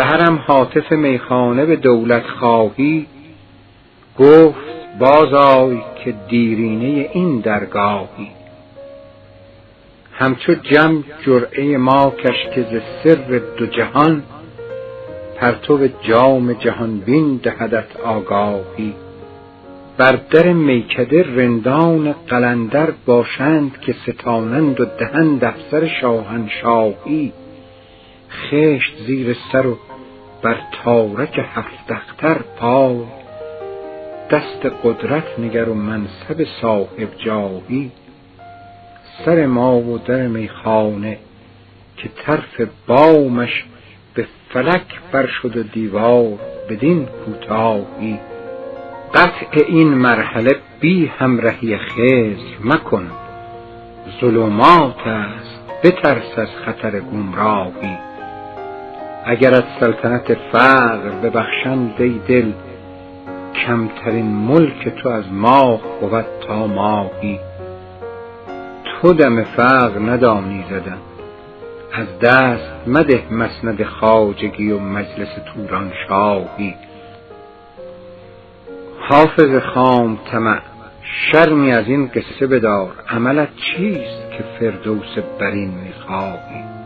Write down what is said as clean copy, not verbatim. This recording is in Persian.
سحرم هاتف میخانه به دولت خواهی، گفت باز آی که دیرینه این درگاهی. همچو جم جرعه ما کش که ز سر دو جهان، پرتو جام جهان بین دهدت آگاهی. بر در میکده رندان قلندر باشند، که ستانند و دهند افسر شاهنشاهی. خشت زیر سر و بر تارک هفت اختر پای، دست قدرت نگر و منصب صاحب جاهی. سر ما و در میخانه که طرف بامش، به فلک بر شد و دیوار بدین کوتاهی. قطع این مرحله بی همرهی خضر مکن، ظلمات است بترس از خطر گمراهی. اگرت سلطنت فقر ببخشند ای دل، کمترین ملک تو از ماه بود تا ماهی. تو دم فقر ندانی زدن، از دست مده مسند خواجگی و مجلس توران شاهی. حافظ خام طمع شرمی از این قصه بدار، عملت چیست که فردوس برین میخواهی؟